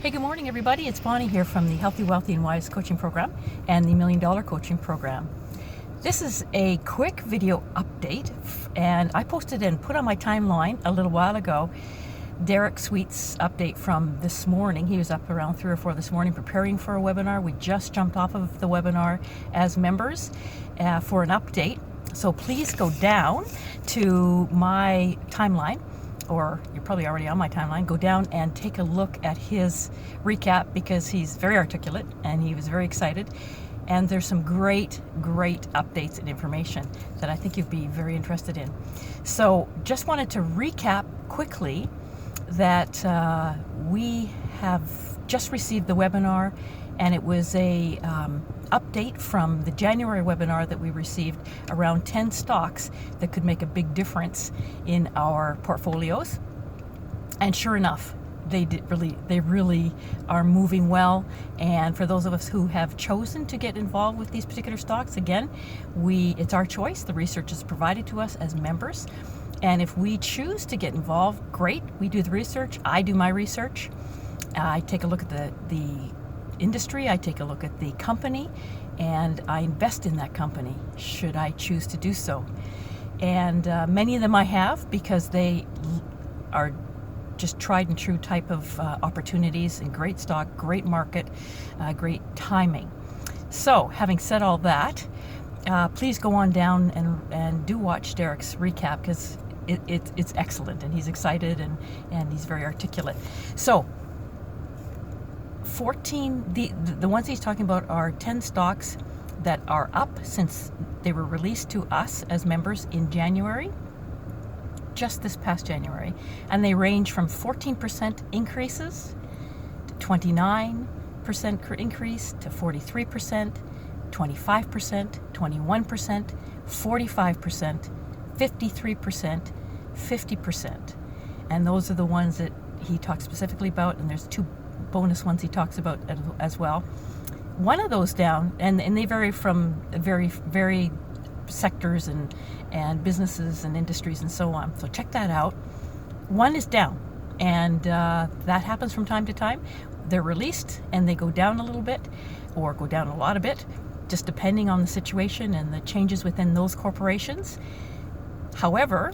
Hey, good morning, everybody. It's Bonnie here from the Healthy, Wealthy, and Wise coaching program and the $1 Million coaching program. This is a quick video update, and I posted and put on my timeline a little while ago Derek Sweet's update from this morning. He was up around 3 or 4 this morning preparing for a webinar. We just jumped off of the webinar as members for an update. So please go down to my timeline, or you're probably already on my timeline. Go down and take a look at his recap, because he's very articulate and he was very excited. And there's some great updates and information that I think you'd be very interested in. So just wanted to recap quickly that we have just received the webinar, and it was a update from the January webinar that we received around 10 stocks that could make a big difference in our portfolios. And sure enough, they really are moving well. And for those of us who have chosen to get involved with these particular stocks, again, it's our choice. The research is provided to us as members. And if we choose to get involved, great. We do the research. I do my research. I take a look at the industry, I take a look at the company, and I invest in that company should I choose to do so. And many of them I have, because they are just tried and true type of opportunities, and great stock, great market, great timing. So having said all that, please go on down and do watch Derek's recap, because it's excellent, and he's excited and he's very articulate. So 14, the ones he's talking about are 10 stocks that are up since they were released to us as members in January, just this past January. And they range from 14% increases to 29% increase to 43%, 25%, 21%, 45%, 53%, 50%. And those are the ones that he talks specifically about, and there's 2 bonus ones he talks about as well. One of those down, and they vary from very sectors and businesses and industries and so on. So check that out. One is down, and that happens from time to time. They're released and they go down a little bit, or go down a lot a bit, just depending on the situation and the changes within those corporations. However,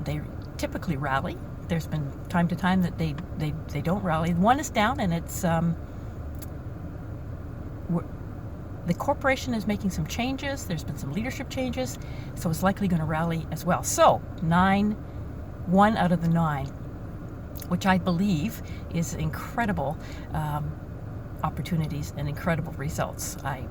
they typically rally. There's been time to time that they don't rally. One is down, and it's the corporation is making some changes. There's been some leadership changes, so it's likely going to rally as well. So 1 out of the 9, which I believe is incredible opportunities and incredible results. I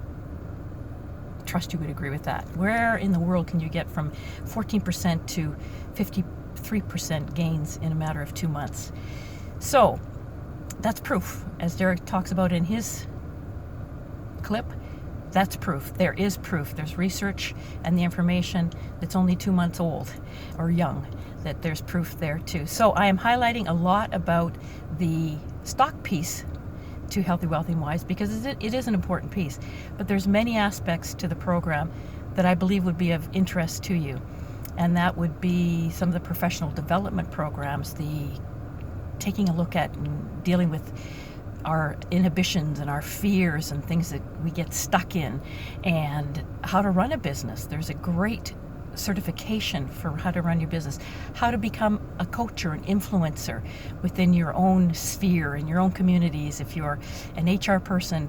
trust you would agree with that. Where in the world can you get from 14% to 53% gains in a matter of 2 months? So that's proof, as Derek talks about in his clip. That's proof. There is proof. There's research and the information that's only 2 months old or young, that there's proof there too. So I am highlighting a lot about the stock piece to Healthy, Wealthy, and Wise, because it is an important piece. But there's many aspects to the program that I believe would be of interest to you. And that would be some of the professional development programs, the taking a look at and dealing with our inhibitions and our fears and things that we get stuck in, and how to run a business. There's a great certification for how to run your business, how to become a coach or an influencer within your own sphere and your own communities. If you're an HR person,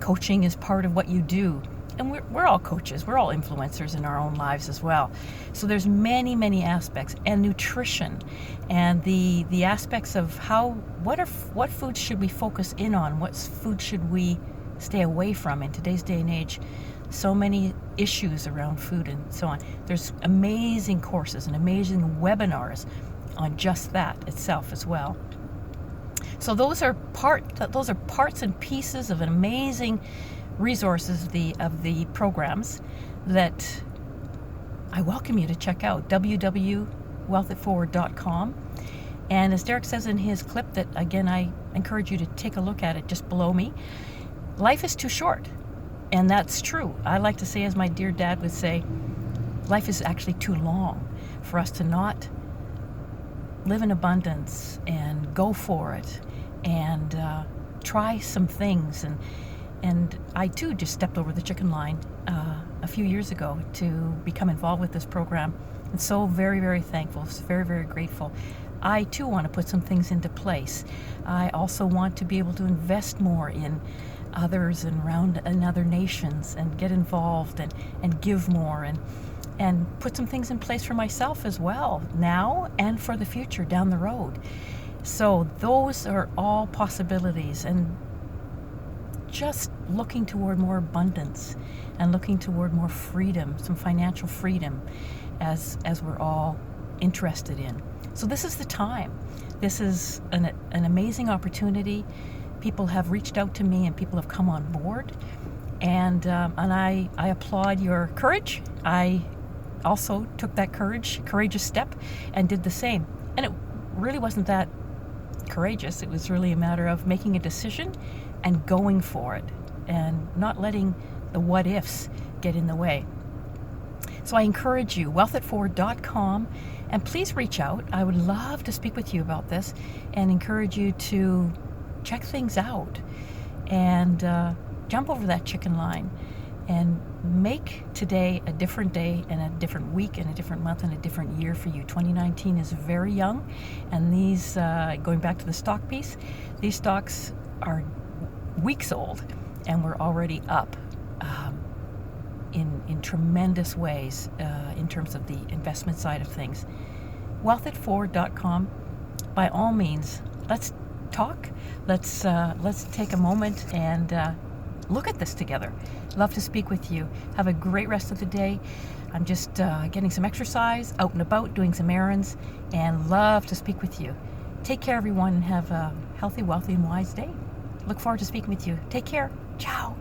coaching is part of what you do. And we're all coaches, we're all influencers in our own lives as well. So there's many aspects, and nutrition, and the aspects of what foods should we focus in on, what food should we stay away from in today's day and age. So many issues around food and so on. There's amazing courses and amazing webinars on just that itself as well. So those are parts and pieces of an amazing resources of the programs that I welcome you to check out. www.wealthitforward.com. And as Derek says in his clip, that again I encourage you to take a look at it just below me, life is too short. And that's true. I like to say, as my dear dad would say, life is actually too long for us to not live in abundance and go for it and try some things. And I too just stepped over the chicken line a few years ago to become involved with this program. And so very, very thankful, very, very grateful. I too want to put some things into place. I also want to be able to invest more in others and in other nations, and get involved and give more, and put some things in place for myself as well, now and for the future down the road. So those are all possibilities, and just looking toward more abundance and looking toward more freedom, some financial freedom, as we're all interested in. So this is the time. This is an amazing opportunity. People have reached out to me and people have come on board, and I applaud your courage. I also took that courageous step and did the same. And it really wasn't that courageous. It was really a matter of making a decision and going for it, and not letting the what ifs get in the way. So I encourage you, wealthitforward.com, and please reach out. I would love to speak with you about this, and encourage you to check things out and jump over that chicken line and make today a different day and a different week and a different month and a different year for you. 2019 is very young, and these, going back to the stock piece, these stocks are weeks old, and we're already up in tremendous ways in terms of the investment side of things. Wealthitforward.com. By all means, let's talk. Let's take a moment and look at this together. Love to speak with you. Have a great rest of the day. I'm just getting some exercise, out and about, doing some errands, and love to speak with you. Take care, everyone, and have a healthy, wealthy, and wise day. Look forward to speaking with you. Take care. Ciao.